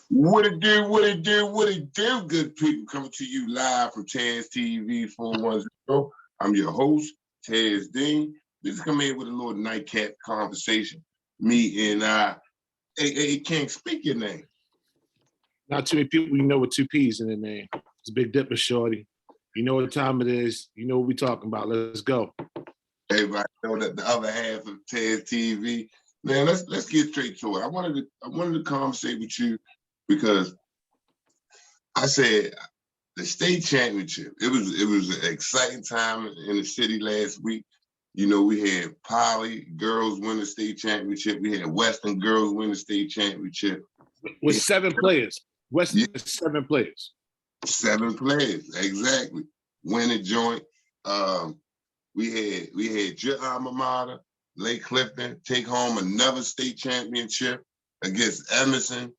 What it do, what it do, what it do, good people, coming to you live from Taz TV 410. I'm your host, Taz Dean. We just come in with a little nightcap conversation. Me and hey, King, speak your name. Not too many people you know with two P's in their name. It's Big Dipper Shorty. You know what time it is. You know what we're talking about. Let's go. Everybody know that the other half of Taz TV. Man, let's get straight to it. I wanted to conversate with you because I said the state championship. It was an exciting time in the city last week. You know, we had Poly girls win the state championship. We had Western girls win the state championship. With 7 players. Western is 7 players. 7 players, exactly. Winning joint. We had your alma mater, Lake Clifton, take home another state championship against Emerson.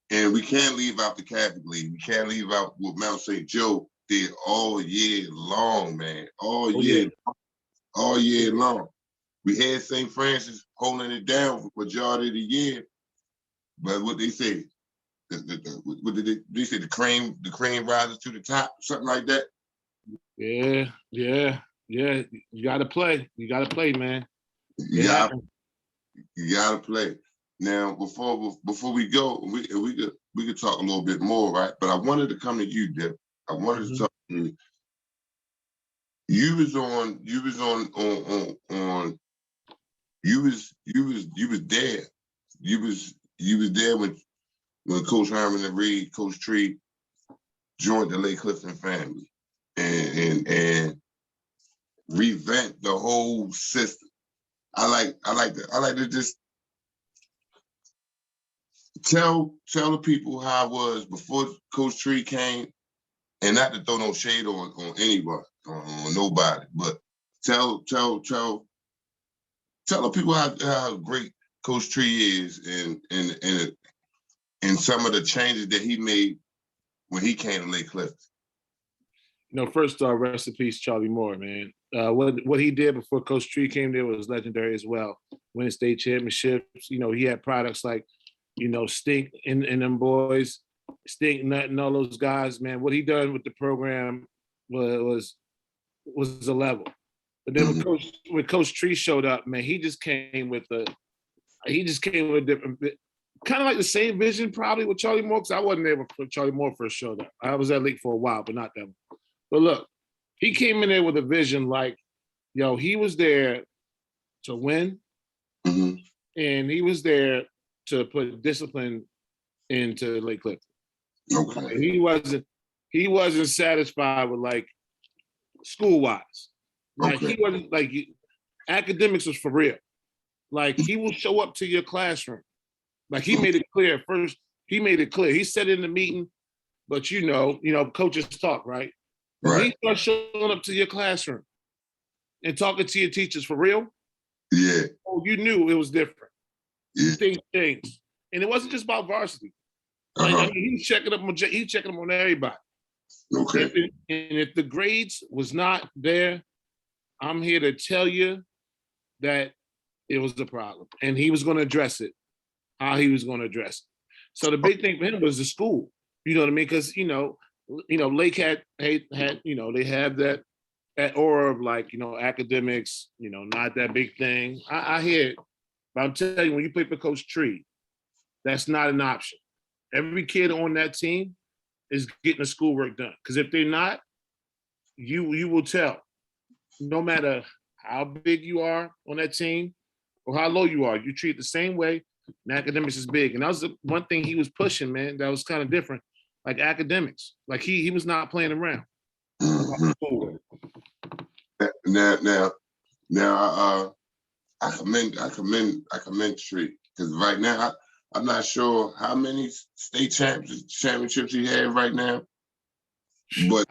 And we can't leave out the Catholic League. We can't leave out what Mount St. Joe did all year long, man. All year long. We had St. Francis holding it down for majority of the year. But what they say, what did they say? The cream rises to the top, something like that. Yeah. You gotta play. You gotta play, man. You gotta play. Now, before we go, we could talk a little bit more, right? But I wanted to come to you, Dip. I wanted to talk to you. You was there. You was there when Coach Herman and Reed, Coach Tree joined the Lake Clifton family and revamped the whole system. I like to just tell the people how it was before Coach Tree came, and not to throw no shade on anyone, on nobody, but tell the people how great Coach Tree is and some of the changes that he made when he came to Lake Clifton. You know, first rest in peace, Charlie Moore, man. What he did before Coach Tree came there was legendary as well. Winning state championships. You know, he had products like, you know, Stink and them boys, Stink, Nut, and all those guys, man. What he done with the program was a level. But then when Coach Tree showed up, man, he just came with a different, kind of like the same vision probably with Charlie Moore, because I wasn't there when Charlie Moore first showed up. I was at Lake for a while, but not that one. But look, he came in there with a vision like, yo, he was there to win, and he was there to put discipline into Lake Clifton. Okay. He wasn't satisfied with like school-wise. Like he wasn't like academics was for real. Like he will show up to your classroom. Like he made it clear first. He made it clear. He said in the meeting, but you know, coaches talk, right? When he starts showing up to your classroom and talking to your teachers for real, oh, you knew it was different. Things changed, and it wasn't just about varsity. Like I mean, he's checking up on everybody. Okay. And if the grades was not there, I'm here to tell you that it was the problem, and he was going to address it. How he was going to address it. So the big thing for him was the school. You know what I mean? Because Lake had they have that aura of like academics. Not that big thing. I hear it, but I'm telling you, when you play for Coach Tree, that's not an option. Every kid on that team is getting the schoolwork done. Because if they're not, you will tell. No matter how big you are on that team or how low you are, you treat it the same way. And academics is big. And that was the one thing he was pushing, man, that was kind of different. Like academics. Like he was not playing around. Now, I commend Tree, because right now I'm not sure how many state championships he had right now, but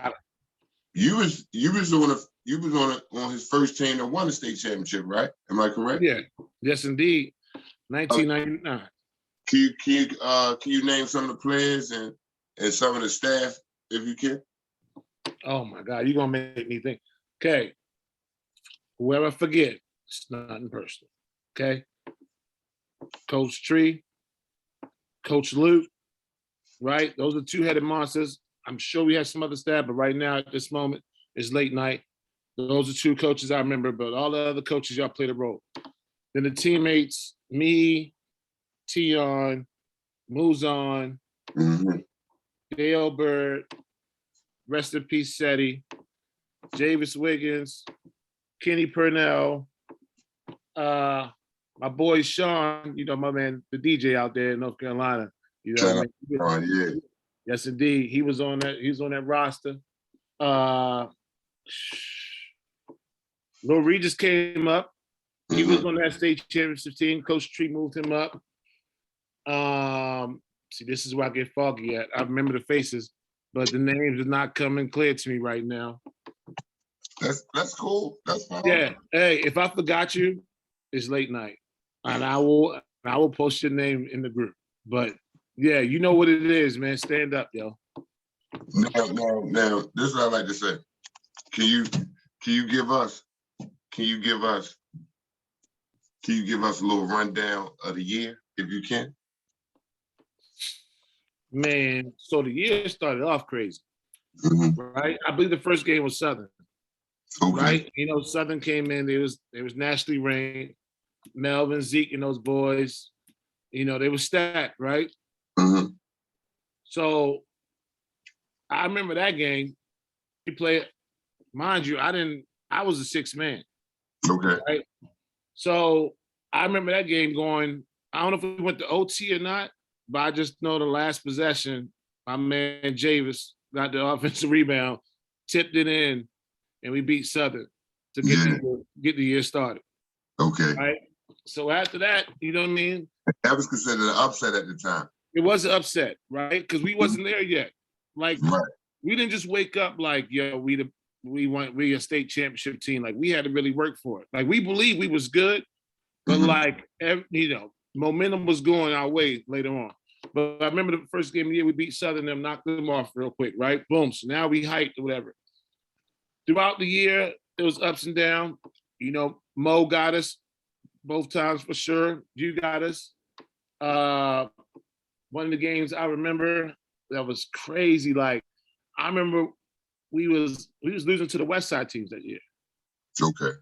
you was on his first team that won the state championship, right? Am I correct? Yeah. Yes, indeed. 1999. Can you name some of the players and some of the staff if you can? Oh my God, you're gonna make me think. Okay. Whoever I forget, it's nothing personal. Okay. Coach Tree, Coach Luke, right? Those are two-headed monsters. I'm sure we have some other staff, but right now at this moment, it's late night. Those are two coaches I remember, but all the other coaches, y'all played a role. Then the teammates, me, Tion, Muzon, Dale Bird, rest in peace, Seti, Javis Wiggins, Kenny Purnell, my boy Sean, you know, my man, the DJ out there in North Carolina. You know what I mean? Yeah. Yes, indeed. He was on that roster. Lil Regis came up. He was on that state championship team. Coach Tree moved him up. See, this is where I get foggy at. I remember the faces, but the names are not coming clear to me right now. That's cool. That's fine. Yeah. Hey, if I forgot you, it's late night. And I will post your name in the group. But yeah, you know what it is, man. Stand up, yo. Now, this is what I like to say. Can you give us a little rundown of the year, if you can? Man, so the year started off crazy, right? I believe the first game was Southern, right? You know, Southern came in, it was nationally ranked. Melvin, Zeke, and those boys, you know, they were stacked, right? So I remember that game. We played, mind you, I was a sixth man. Right? So I remember that game going, I don't know if we went to OT or not, but I just know the last possession, my man Javis got the offensive rebound, tipped it in, and we beat Southern to get the year started. Right? So after that, you know what I mean? That was considered an upset at the time. It was an upset, right? Because we wasn't there yet. Like, we didn't just wake up like, yo, we a state championship team. Like, we had to really work for it. Like, we believe we was good, but like, you know, momentum was going our way later on. But I remember the first game of the year, we beat Southern, them knocked them off real quick, right? Boom. So now we hyped or whatever. Throughout the year, it was ups and downs. You know, Mo got us both times for sure. You got us. One of the games I remember that was crazy. Like, I remember we was losing to the West Side teams that year.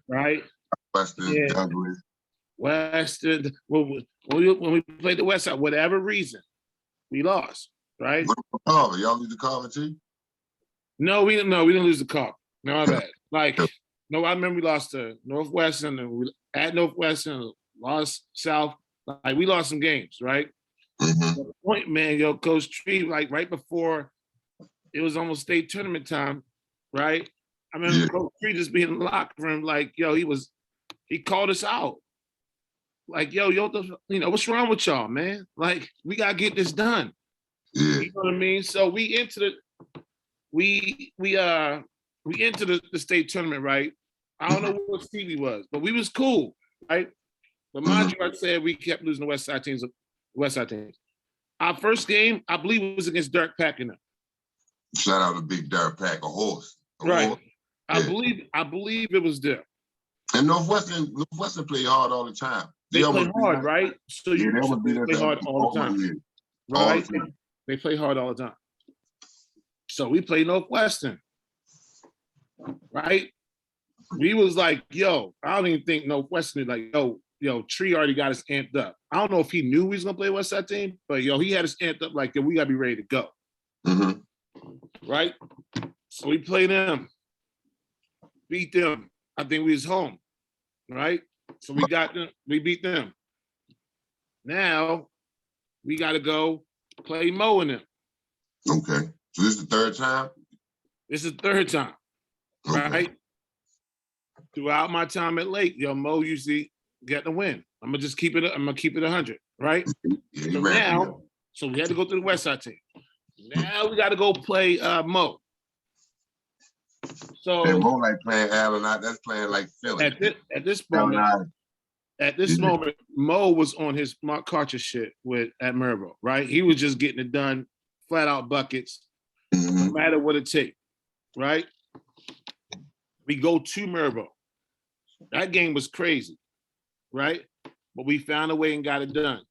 Right? Western, Douglas. Western. When we played the West Side, whatever reason, we lost. Right? Oh, y'all lose the Carver too? No, we didn't lose the Carver. No, my bad. Like, no, I remember we lost to Northwestern, and we at Northwestern, lost South. Like, we lost some games, right? The point, man, yo, Coach Tree, like right before it was almost state tournament time, right? I remember Coach Tree just being in the locker room, like, yo, he called us out. Like, yo, you know, what's wrong with y'all, man? Like, we gotta get this done. You know what I mean? So we entered the state tournament, right? I don't know what Stevie was, but we was cool, right? But mind you, I said we kept losing the West Side teams. Our first game, I believe, was against Dirk Pack and them. Shout out to Big Dirk Pack, a horse. Right. I believe it was them. And Northwestern play hard all the time. They play hard, right? So you play hard all the time. Right? They play hard all the time. So we play Northwestern. Right? We was like, yo, I don't even think Northwestern is like, yo, Tree already got us amped up. I don't know if he knew he was gonna play West Side team, but yo, he had us amped up like, yo, we gotta be ready to go. Right? So we played them, beat them. I think we was home, right? So we got them, we beat them. Now we gotta go play Mo and them. Okay. So this is the third time? This is the third time. Right? Throughout my time at Lake, yo, Mo usually get the win. I'm gonna keep it 100, right? So we had to go to the West Side team. Now we got to go play Mo. So and Mo like playing Allen, that's playing like Philly. At this moment, Mo was on his Mark Karcher shit at Mervo, right? He was just getting it done, flat out buckets, no matter what it takes, right? We go to Mervo. That game was crazy, right? But we found a way and got it done,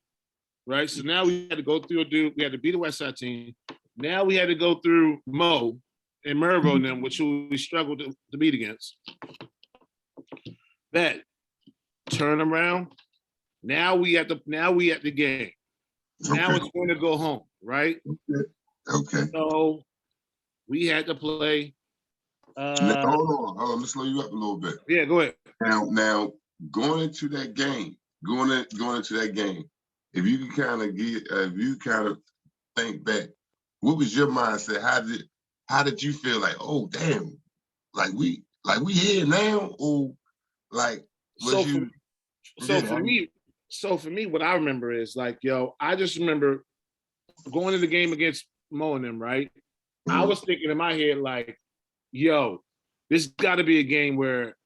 right? So now we had to go through a dude. We had to beat the West Side team. Now we had to go through Mo and Mervo and them, which we struggled to beat against. That turn around. Now we at the game. Now it's going to go home, right? Okay. So we had to play. Hold on. Let me slow you up a little bit. Yeah, go ahead. Now going into that game, if you can kind of think back, what was your mindset? How did you feel like, oh damn, like we here now? Or like So for me, what I remember is like, yo, I just remember going to the game against Mo and them, right? I was thinking in my head, like, yo, this got to be a game where,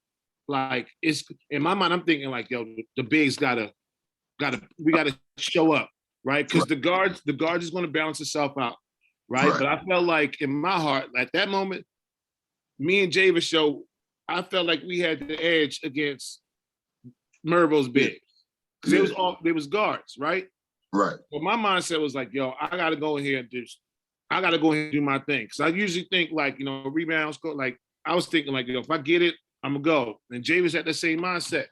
like, it's in my mind. I'm thinking like, yo, the bigs we gotta show up, right? Because the guards is going to balance itself out, right? But I felt like in my heart, at that moment, me and Javis show, I felt like we had the edge against Mervo's bigs because they was guards, right? Right. But my mindset was like, yo, I gotta go in here and do my thing. Cause I usually think like, you know, rebounds, like I was thinking like, yo, if I get it, I'm gonna go. And Javis had the same mindset.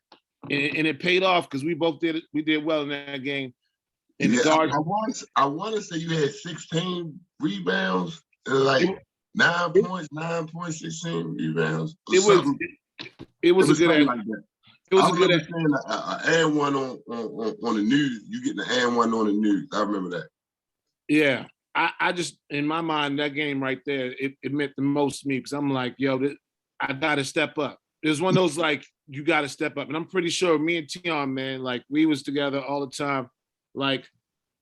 And it paid off because we did well in that game. And the guards, I want to say you had 16 rebounds and like 9 points, 9.16 rebounds. It was a good like that. It was a good and one on the news. You getting the and one on the news. I remember that. Yeah. I just, in my mind, that game right there, it meant the most to me because I'm like, yo, I got to step up. It was one of those, like, you got to step up. And I'm pretty sure me and Tion, man, like, we was together all the time, like,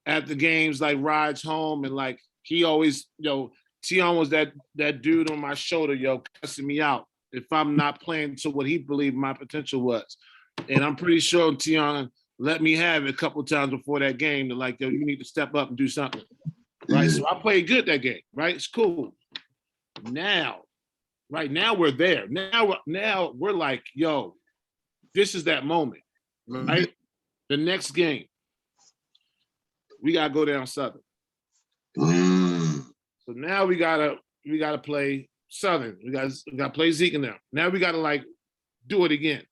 at the games, like, rides home. And, like, he always, yo, Tion was that dude on my shoulder, yo, cussing me out if I'm not playing to what he believed my potential was. And I'm pretty sure Tion let me have it a couple of times before that game to, like, yo, you need to step up and do something. Right, so I played good that game. Right, it's cool. Now we're there. Now we're like, yo, this is that moment. Right, the next game, we gotta go down Southern. So now we gotta play Southern. We gotta play Zeke in there. Now we gotta like do it again.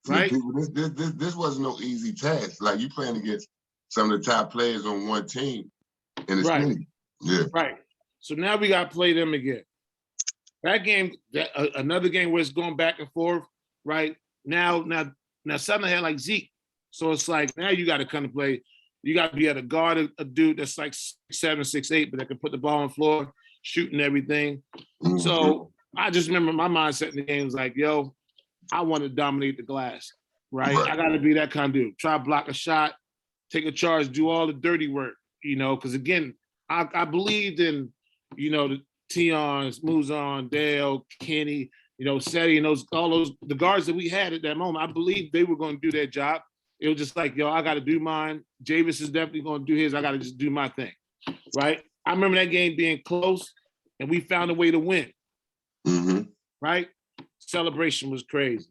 Right. This wasn't no easy task. Like you playing against some of the top players on one team in the city. Yeah. Right. So now we got to play them again. That game, another game where it's going back and forth, right? Now Southern had like Zeke. So it's like, now you got to kind of play, you got to be able to guard a dude that's like 6'7", 6'8", but that can put the ball on the floor, shooting everything. So I just remember my mindset in the game was like, yo, I want to dominate the glass, right? I got to be that kind of dude. Try to block a shot, take a charge, do all the dirty work, you know, because again, I believed in, you know, the Tions, Muzon, Dale, Kenny, you know, Seti, and the guards that we had at that moment. I believed they were going to do their job. It was just like, yo, I got to do mine. Javis is definitely going to do his. I got to just do my thing, right? I remember that game being close, and we found a way to win, right? Celebration was crazy.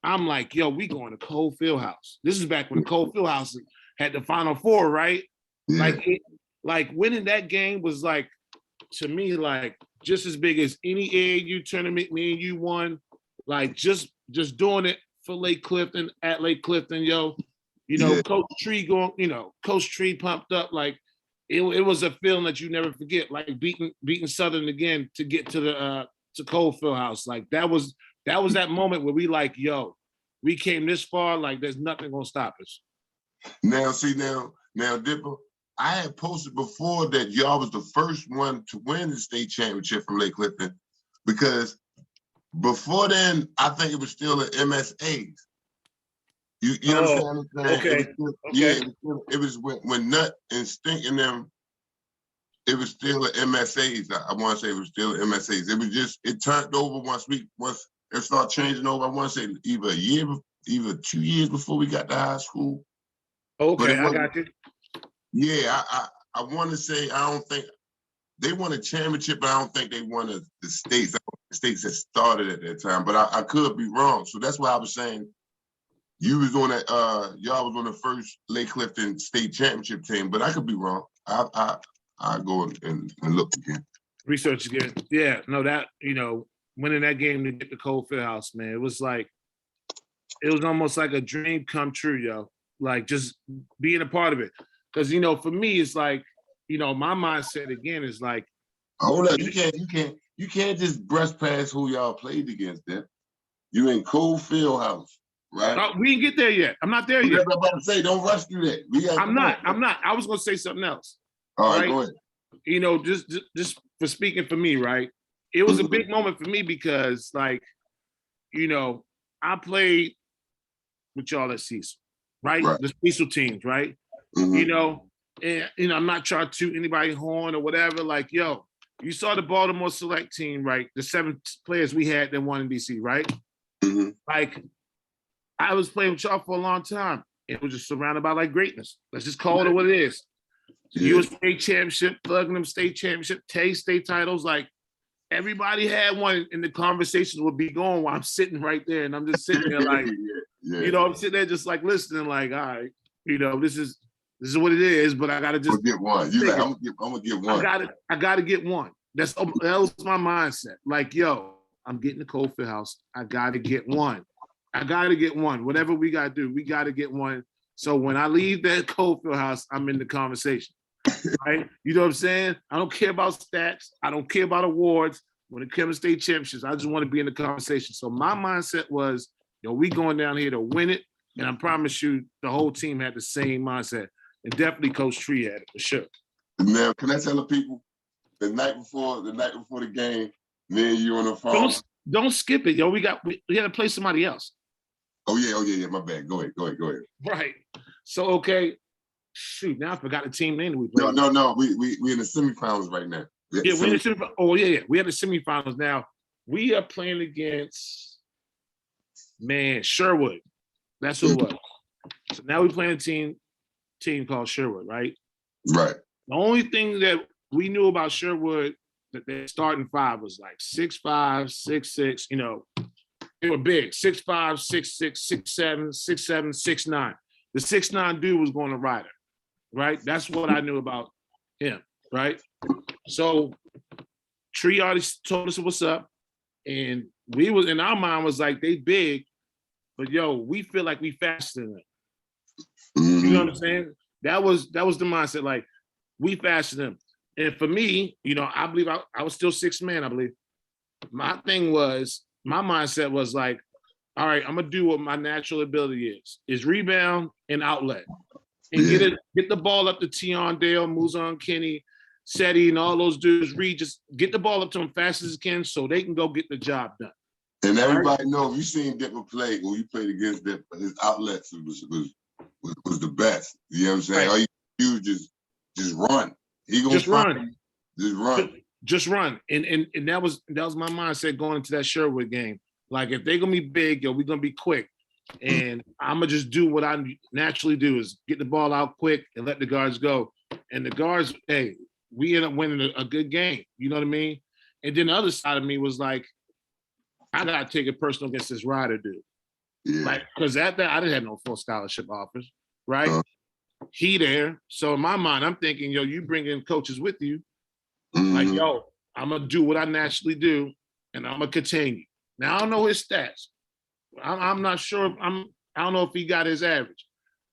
I'm like, yo, we going to Cole Fieldhouse. This is back when the Cole Fieldhouse had the Final Four, right? Yeah. Like winning that game was like, to me, like just as big as any AAU tournament me and you won. Like just doing it for Lake Clifton, at Lake Clifton, yo. You know, Coach Tree pumped up. Like it was a feeling that you never forget. Like beating Southern again to get to the to Cole Fieldhouse. Like that was that moment where we like, yo, we came this far. Like there's nothing gonna stop us. Now, Dipper, I had posted before that y'all was the first one to win the state championship from Lake Clifton, because before then, I think it was still the MSAs. You understand what I'm saying? Okay. It was when Nut and Stink and them, it was still the MSAs. I want to say it was still the MSAs. It was just, it turned over once it started changing over. I want to say either 2 years before we got to high school. Okay, I got you. Yeah, I want to say, I don't think they won a championship, but I don't think they won the states. The states that started at that time, but I could be wrong. So that's why I was saying, you was on that. Y'all was on the first Lake Clifton state championship team, but I could be wrong. I go and look again. Research again. Yeah, no, that winning that game to get the Cold Fieldhouse, man, it was almost like a dream come true, yo. Like just being a part of it, because for me, it's like my mindset again is like, hold on, you can't just brush past who y'all played against. Them, you in Cold Fieldhouse. Right. We didn't get there yet. I'm not there yet. I'm about to say, don't rush through that. I'm not. I was gonna say something else. All right, go ahead. Just for speaking for me, right? It was a big moment for me because, like, I played with y'all at Cecil, right? The Cecil teams, right? And I'm not trying to anybody horn or whatever. Like, yo, you saw the Baltimore Select team, right? The 7 players we had that won in DC, right? Like, I was playing with y'all for a long time. It was just surrounded by like greatness. Let's just call it what it is. U.S. State Championship, Platinum State Championship, Tay State titles. Like everybody had one, and the conversations would be going while I'm sitting right there, and I'm just sitting there like, I'm sitting there just like listening, like, all right, this is what it is, but I gotta just get one. You like, I'm gonna get one. I gotta get one. That was my mindset. Like, yo, I'm getting the Cold Fieldhouse. I gotta get one. Whatever we gotta do, we gotta get one. So when I leave that Cold Fieldhouse, I'm in the conversation. Right? You know what I'm saying? I don't care about stats. I don't care about awards. When it comes to state championships, I just want to be in the conversation. So my mindset was, we going down here to win it. And I promise you, the whole team had the same mindset. And definitely Coach Tree had it for sure. Now, can I tell the people the night before the game, me and you on the phone? Don't skip it, yo. We got to play somebody else. Oh yeah. My bad. Go ahead. Right. So okay. Shoot, now I forgot the team name we played. No. We in the semifinals right now. We're in the semifinals. Oh yeah. We have the semifinals now. We are playing against Sherwood. That's who it was. So now we're playing a team called Sherwood, right? Right. The only thing that we knew about Sherwood that their starting 5 was like 6'5", 6'6", they were big, 6'5", 6'6", 6'7", 6'7", 6'9". The 6'9" dude was going to Ryder, right? That's what I knew about him, right? So Tree already told us what's up, and we was in our mind was like they big, but yo, we feel like we faster than them. You know what I'm saying? That was the mindset, like we faster than them. And for me, I believe I was still 6th man, I believe. My mindset was like, all right, I'm gonna do what my natural ability is rebound and outlet. And get the ball up to Tion Dale, Muzon Kenny, Seti, and all those dudes. Just get the ball up to them fast as you can so they can go get the job done. And everybody knows, you seen Dipper play when you played against Dipper, his outlets was the best. You know what I'm saying? Right. All you do just run. He gonna just run. Just run. And that was my mindset going into that Sherwood game. Like if they're gonna be big, we're gonna be quick. And I'm gonna just do what I naturally do is get the ball out quick and let the guards go. And the guards, hey, we end up winning a good game. You know what I mean? And then the other side of me was like, I gotta take it personal against this Ryder dude. Yeah. Like, because at that I didn't have no full scholarship offers, right? He there. So in my mind, I'm thinking, you bring in coaches with you. Like, I'm gonna do what I naturally do, and I'm gonna continue. Now I don't know his stats. I'm not sure. I don't know if he got his average,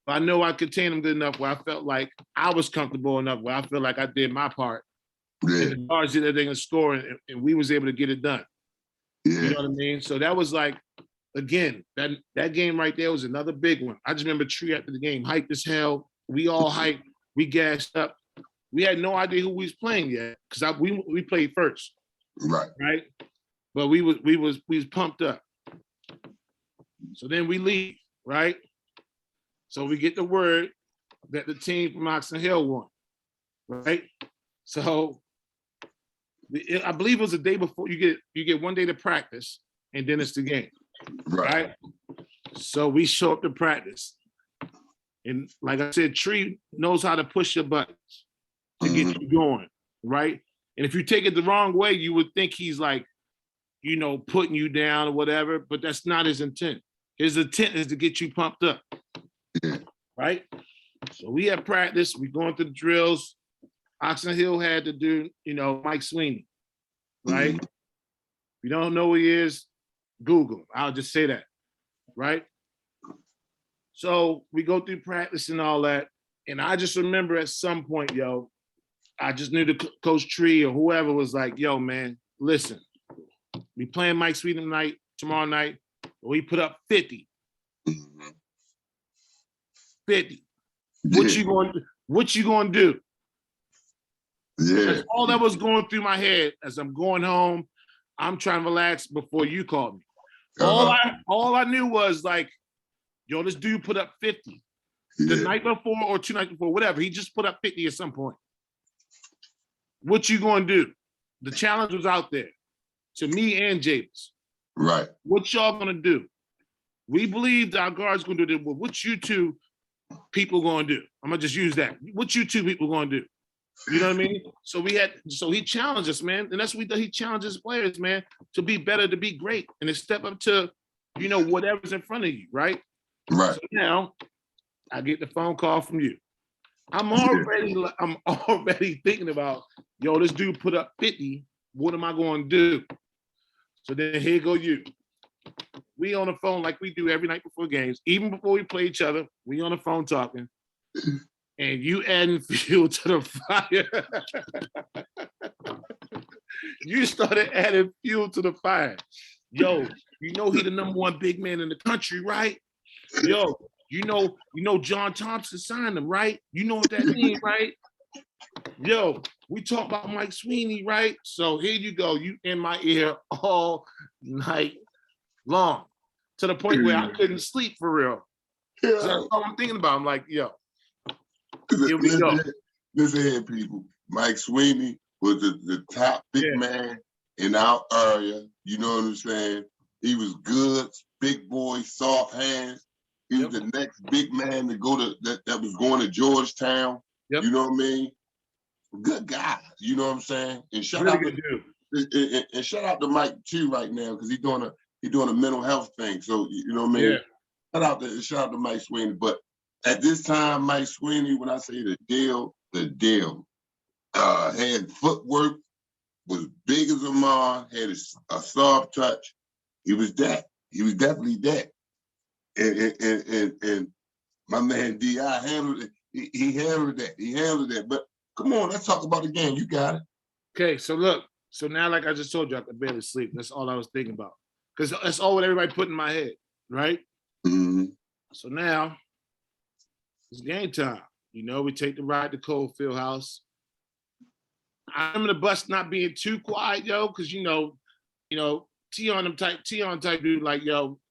but I know I contained him good enough where I felt like I was comfortable enough where I feel like I did my part. Yeah. And the guards did everything and score, and we was able to get it done. Yeah. You know what I mean? So that was like, again, that game right there was another big one. I just remember Tree after the game, hyped as hell. We all hyped. We gassed up. We had no idea who we was playing yet because we played first. Right. But we was pumped up. So then we leave, right? So we get the word that the team from Oxon Hill won, right? So I believe it was the day before. You get 1 day to practice, and then it's the game, right? So we show up to practice, and like I said, Tree knows how to push your buttons to get you going, right? And if you take it the wrong way, you would think he's like, putting you down or whatever, but that's not his intent. His intent is to get you pumped up, right? So we had practice. We going through the drills. Oxon Hill had to do, Mike Sweeney, right? If you don't know who he is, Google him. I'll just say that, right? So we go through practice and all that. And I just remember at some point, I just knew the Coach Tree or whoever was like, yo, man, listen, we playing Mike Sweeney tomorrow night. We put up 50. 50. What you going to do? Yeah. That's all that was going through my head as I'm going home. I'm trying to relax before you called me. All I knew was like, yo, this dude put up 50. The night before or 2 nights before, whatever. He just put up 50 at some point. What you going to do? The challenge was out there to me and James. Right. What y'all going to do? We believed our guards going to do this. Well, what you two people going to do? I'm going to just use that. What you two people going to do? You know what I mean? So he challenged us, man. And that's what he challenges players, man, to be better, to be great, and to step up to, whatever's in front of you, right? Right. So now I get the phone call from you. I'm already thinking about, yo, this dude put up 50. What am I going to do? So then here go you. We on the phone like we do every night before games. Even before we play each other, we on the phone talking. And you adding fuel to the fire. You started adding fuel to the fire. Yo, he the number one big man in the country, right? Yo, you know John Thompson signed him, right? You know what that means, right? Yo, we talk about Mike Sweeney, right? So here you go. You in my ear all night long, to the point where I couldn't sleep for real. So that's all I'm thinking about. I'm like, yo, here we go. Listen here, people. Mike Sweeney was the top big man in our area. You know what I'm saying? He was good, big boy, soft hands. He was the next big man to go to that was going to Georgetown. Yep. You know what I mean? Good guy. You know what I'm saying? And shout out to Mike too right now, because he's doing a mental health thing. So you know what I mean? Yeah. Shout out to Mike Sweeney. But at this time, Mike Sweeney, when I say the deal, had footwork, was big as a man, had a soft touch. He was that. He was definitely that. And my man D.I. handled it. He handled that. But come on, let's talk about the game. You got it. Okay, so look. So now, like I just told you, I could barely sleep. That's all I was thinking about. Because that's all what everybody put in my head, right? Mm-hmm. So now, it's game time. We take the ride to Cold Field House. I remember the bus not being too quiet, because Tion type dude, like,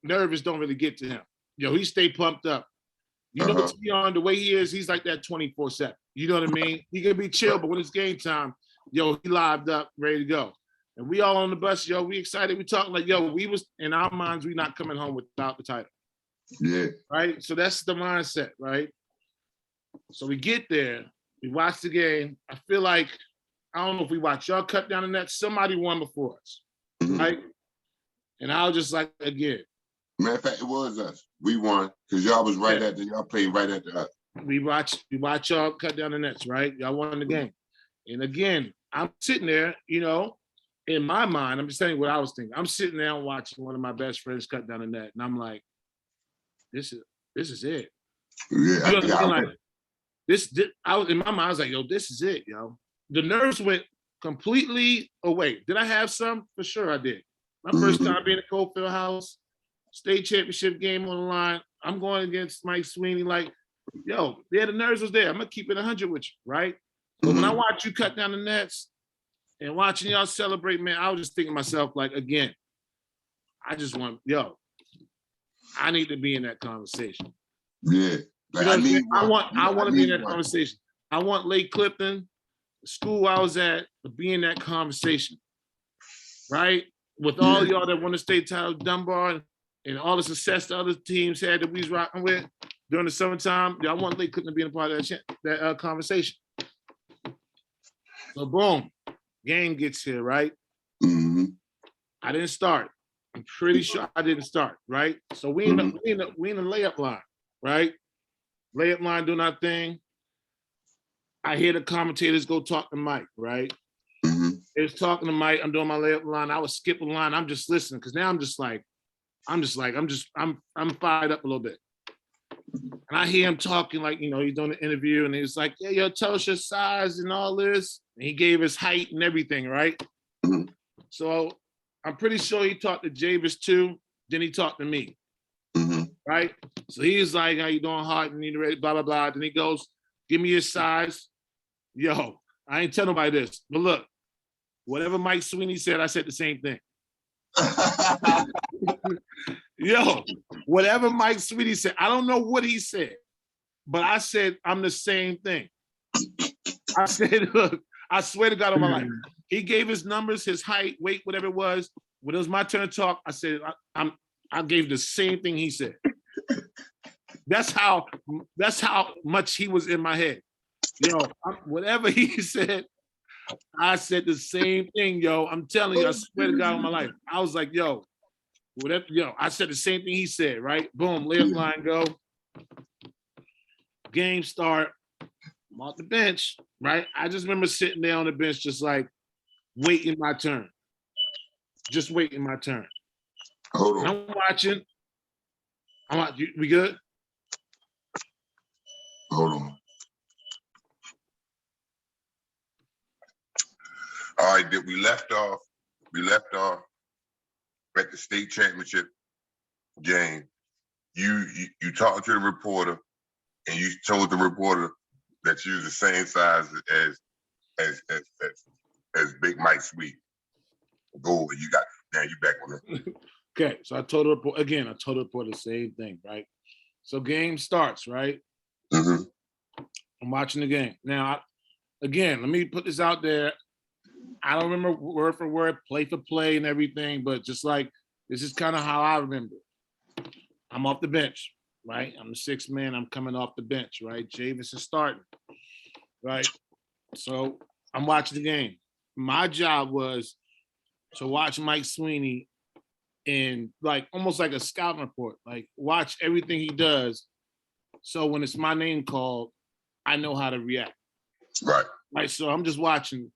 nervous don't really get to him. He stay pumped up. Tion, the way he is, he's like that 24/7. You know what I mean? He can be chill, but when it's game time, he lived up, ready to go. And we all on the bus, we excited. We talking like, we was in our minds, we not coming home without the title. Yeah. Right? So that's the mindset, right? So we get there, we watch the game. I feel like, I don't know if we watch y'all cut down the net. Somebody won before us, right? And I was just like, again. Matter of fact, it was us. We won because y'all was right at y'all played right at us. We watch y'all cut down the nets, right? Y'all won the game. And again, I'm sitting there, in my mind, I'm just telling you what I was thinking. I'm sitting there watching one of my best friends cut down the net, and I'm like, this is it. Yeah, I was in my mind, I was like, yo, this is it, yo. The nerves went completely away. Did I have some? For sure I did. My first time being at Cold Field House, state championship game on the line. I'm going against Mike Sweeney. Like, the nerves was there. I'm going to keep it 100 with you, right? But when I watch you cut down the nets and watching y'all celebrate, man, I was just thinking to myself, like, again, I just want, I need to be in that conversation. Yeah. Like, I want to be in that conversation. I want Lake Clifton, the school I was at, to be in that conversation, right? With all y'all that won the state title, Dunbar, and all the success the other teams had that we was rocking with during the summertime. I want Lake Clifton to be a part of that conversation. So boom, game gets here, right? Mm-hmm. I didn't start. I'm pretty sure I didn't start, right? So we in the layup line, right? Layup line doing our thing. I hear the commentators go talk to Mike, right? Mm-hmm. They was talking to Mike. I'm doing my layup line. I was skipping line. I'm just listening because now I'm fired up a little bit. And I hear him talking like, he's doing an interview and he's like, yeah, yo, tell us your size and all this. And he gave his height and everything, right? Mm-hmm. So I'm pretty sure he talked to Javis too. Then he talked to me, right? So he's like, how you doing, Haughton? You ready? Blah, blah, blah. Then he goes, give me your size. Yo, I ain't tell nobody this. But look, whatever Mike Sweeney said, I said the same thing. Yo, whatever Mike Sweeney said, I don't know what he said, but I said, I'm the same thing. I said, look, I swear to God on my life. He gave his numbers, his height, weight, whatever it was. When it was my turn to talk, I said, I gave the same thing he said. That's how much he was in my head. Yo, whatever he said, I said the same thing, yo. I'm telling you, I swear to God on my life. I was like, yo, whatever, yo, I said the same thing he said, right? Boom, layup line go. Game start. I'm off the bench, right? I just remember sitting there on the bench, just like waiting my turn. Just waiting my turn. Hold on. I'm watching. We good? Hold on. All right, we left off at the state championship game. You talked to the reporter, and you told the reporter that you was the same size as Big Mike Sweet. Go, you back on it. Okay, so I told the reporter the same thing, right? So game starts, right? Mm-hmm. I'm watching the game. Now, again, let me put this out there. I don't remember word for word, play for play and everything, but just like, this is kind of how I remember it. I'm off the bench, right? I'm the sixth man. I'm coming off the bench, right? Javis is starting, right? So I'm watching the game. My job was to watch Mike Sweeney and like almost like a scouting report, like watch everything he does. So when it's my name called, I know how to react. Right. Right. So I'm just watching,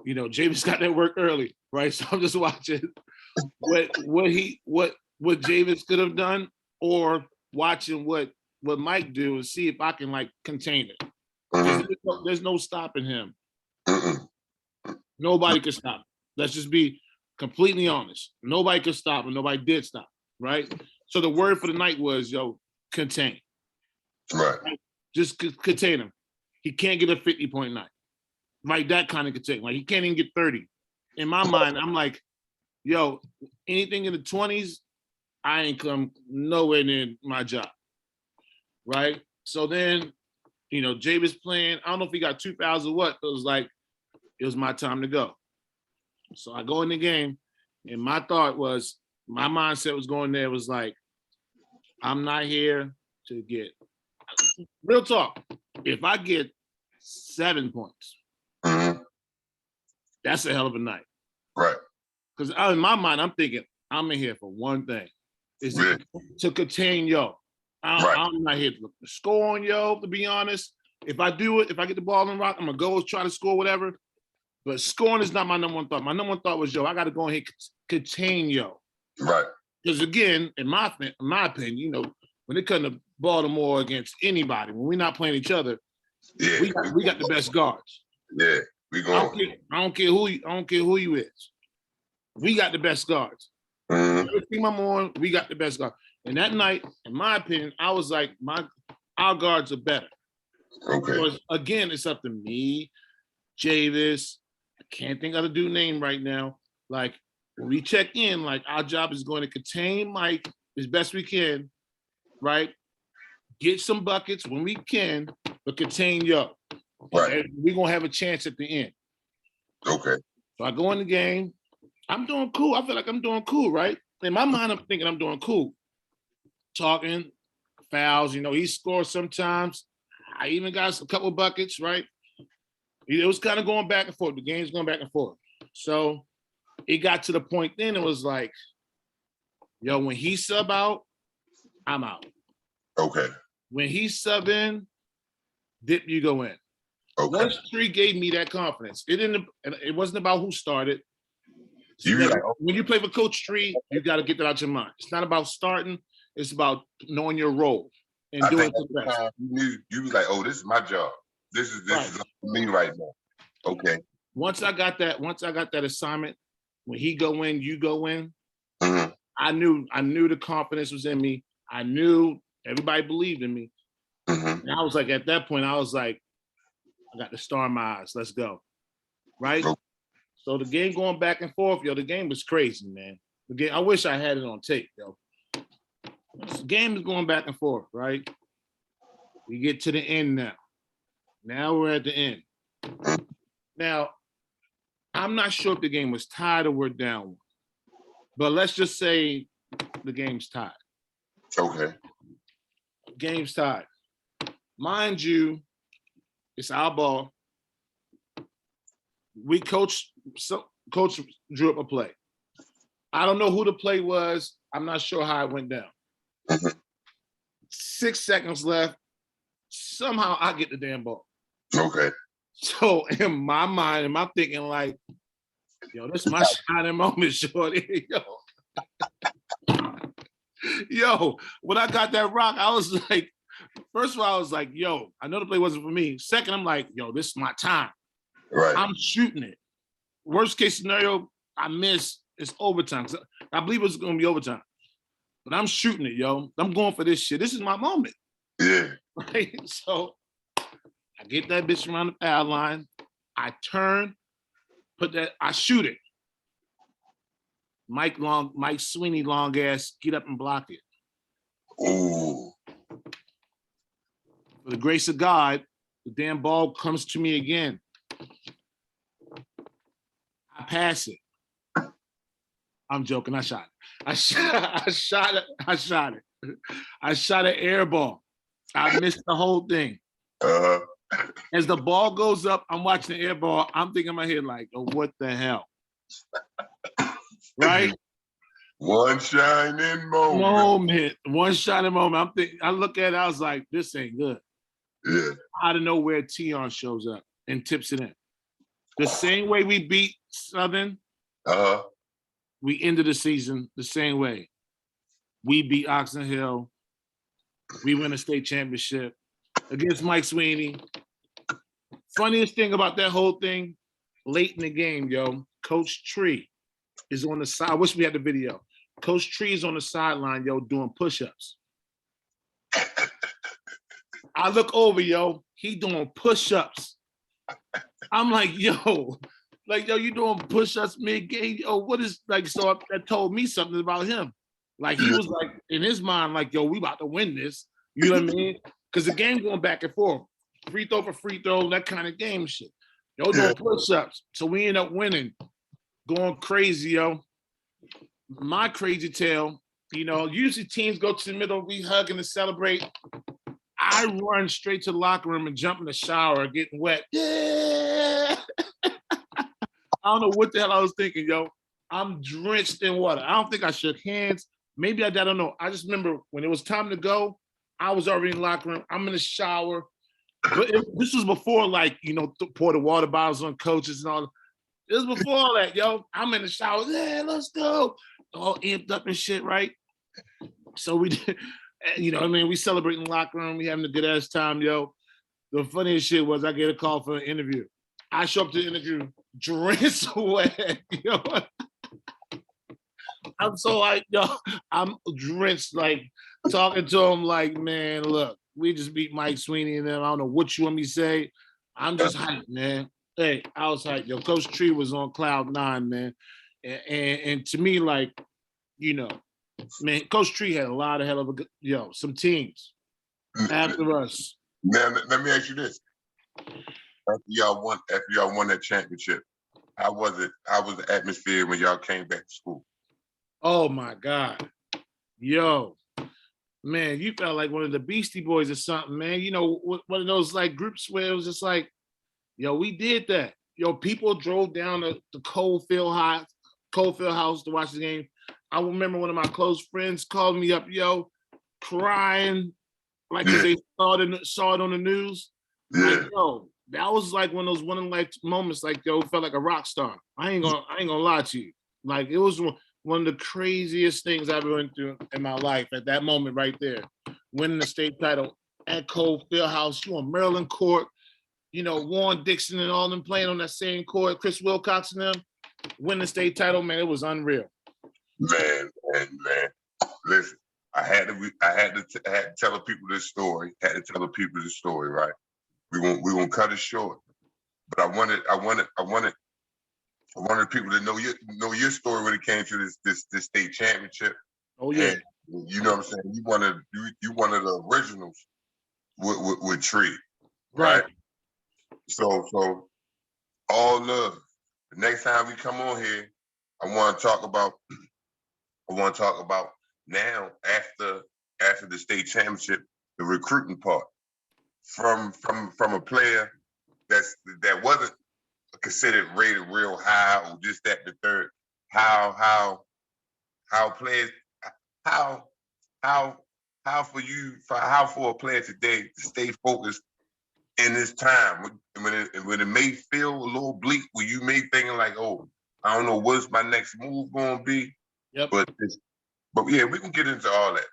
Javis got that work early, right? So I'm just watching what Javis could have done, or watching what Mike do and see if I can like contain it. There's no stopping him. Nobody could stop him. Let's just be completely honest. Nobody could stop him. Nobody did stop him, right? So the word for the night was, contain. Right. Just contain him. He can't get a 50-point night. Right, that kind of contain. Like, he can't even get 30. In my mind, I'm like, yo, anything in the 20s, I ain't come nowhere near my job. Right? So then, Javis playing, I don't know if he got 2 fouls or what, but it was my time to go. So I go in the game, and my mindset was going there was like, I'm not here to get, real talk, if I get 7 points, that's a hell of a night. Right. Because in my mind, I'm thinking, I'm in here for one thing, is to contain yo. I'm not here to score on yo, to be honest. If I do it, if I get the ball in the rock, I'm going to go try to score whatever. But scoring is not my number one thought. My number one thought was, I got to go ahead and contain yo. Right. Because again, in my opinion, when it comes to Baltimore against anybody, when we're not playing each other, we got the best guards. Yeah, we going. I don't care who you is. We got the best guards. Every team I'm on, we got the best guards. And that night, in my opinion, I was like, our guards are better. Okay. Because again, it's up to me, Javis. I can't think of the dude's name right now. Like, when we check in, like, our job is going to contain Mike as best we can, right? Get some buckets when we can, but contain yo. Right. We're going to have a chance at the end. Okay. So I go in the game. I'm doing cool. I feel like I'm doing cool, right? In my mind, I'm thinking I'm doing cool. Talking, fouls, he scores sometimes. I even got a couple buckets, right? It was kind of going back and forth. The game's going back and forth. So it got to the point then, it was like, Yo, when he sub out, I'm out. Okay. When he sub in, Dip, you go in. Okay. Once Tree gave me that confidence, it wasn't about who started. When you play for Coach Tree, you got to get that out your mind. It's not about starting. It's about knowing your role and doing it the best. You was like, oh, this is my job. This is me right now. Okay. Once I got that assignment, when he go in, you go in. Mm-hmm. I knew the confidence was in me. I knew everybody believed in me. Mm-hmm. And I was like, at that point, I was like, I got the star in my eyes. Let's go. Right? Okay. So the game going back and forth, yo, the game was crazy, man. The game, I wish I had it on tape, yo. The game is going back and forth, right? We get to the end now. Now we're at the end. Now, I'm not sure if the game was tied or we're down, but let's just say the game's tied. Okay. Game's tied. Mind you, it's our ball. Coach drew up a play. I don't know who the play was. I'm not sure how it went down. Mm-hmm. 6 seconds left. Somehow I get the damn ball. Okay. So in my mind, I'm thinking like, yo, this is my shining moment, shorty. Yo, when I got that rock, I was like, first of all, I was like, yo, I know the play wasn't for me. Second, I'm like, yo, this is my time. Right. I'm shooting it. Worst case scenario, I miss. It's overtime. I believe it's going to be overtime. But I'm shooting it, yo. I'm going for this shit. This is my moment. Yeah. Right? So I get that bitch around the foul line. I turn, I shoot it. Mike Sweeney, long ass, get up and block it. Ooh. For the grace of God, the damn ball comes to me again. I pass it. I'm joking. I shot it. I shot it. I shot an air ball. I missed the whole thing. Uh-huh. As the ball goes up, I'm watching the air ball. I'm thinking in my head like, oh, what the hell? Right? One shining moment. One shining moment. I look at it, I was like, this ain't good. Yeah. Out of nowhere, Tion shows up and tips it in. The same way we beat Southern, we ended the season the same way. We beat Oxon Hill. We win a state championship against Mike Sweeney. Funniest thing about that whole thing, late in the game, yo, Coach Tree is on the side. I wish we had the video. Coach Tree is on the sideline, yo, doing push-ups. I look over, yo, he doing push-ups. I'm like, yo, you doing push-ups mid-game? Yo, what is, like, so that told me something about him. Like, he was like, in his mind, like, yo, we about to win this. You know what I mean? Because the game going back and forth. Free throw for free throw, that kind of game shit. Yo, doing push-ups. So we end up winning. Going crazy, yo. My crazy tale, you know, usually teams go to the middle, we hug and celebrate. I run straight to the locker room and jump in the shower, getting wet. Yeah. I don't know what the hell I was thinking, yo. I'm drenched in water. I don't think I shook hands. Maybe I don't know. I just remember when it was time to go, I was already in the locker room. I'm in the shower. But this was before, like, you know, pour the water bottles on coaches and all. It was before all that, yo. I'm in the shower. Yeah, let's go. All amped up and shit, right? So we did, you know what I mean? We celebrating in the locker room. We having a good ass time, yo. The funniest shit was I get a call for an interview. I show up to the interview, drenched wet, yo. I'm so like, yo, I'm drenched, like, talking to him like, man, look, we just beat Mike Sweeney and them. I don't know what you want me to say. I'm just hyped, man. Hey, I was hyped. Yo, Coach Tree was on cloud 9, man. And to me, like, you know, man, Coach Tree had a lot of hell of a, some teams after us. Now, let me ask you this. After y'all won that championship, how was it? How was the atmosphere when y'all came back to school? Oh my God. Yo, man, you felt like one of the Beastie Boys or something, man. You know, one of those like groups where it was just like, yo, we did that. Yo, people drove down the Coalfield House to watch the game. I remember one of my close friends called me up, yo, crying, like, Yeah. cause they saw it on the news. Yeah. Like, yo, that was like one of those one in life moments, like, yo, felt like a rock star. I ain't gonna lie to you. Like, it was one of the craziest things I've ever went through in my life at that moment right there. Winning the state title at Cole Fieldhouse, you on Maryland court, you know, Warren Dixon and all them playing on that same court, Chris Wilcox and them, winning the state title, man, it was unreal. Man. Listen, I had to tell the people this story. Right? We won't cut it short. But I wanted people to know your story when it came to this state championship. Oh yeah. And you know what I'm saying? You one of the originals with Tree, right? So all love. The next time we come on here, I want to talk about now after the state championship, the recruiting part from a player that wasn't considered rated real high or just that the third. How players how for a player today to stay focused in this time when it may feel a little bleak, where you may thinking like, oh, I don't know what's my next move gonna be. Yep. But yeah, we can get into all that.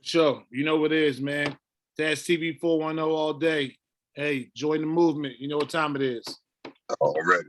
Sure. You know what it is, man. That's TV 410 all day. Hey, join the movement. You know what time it is. Already.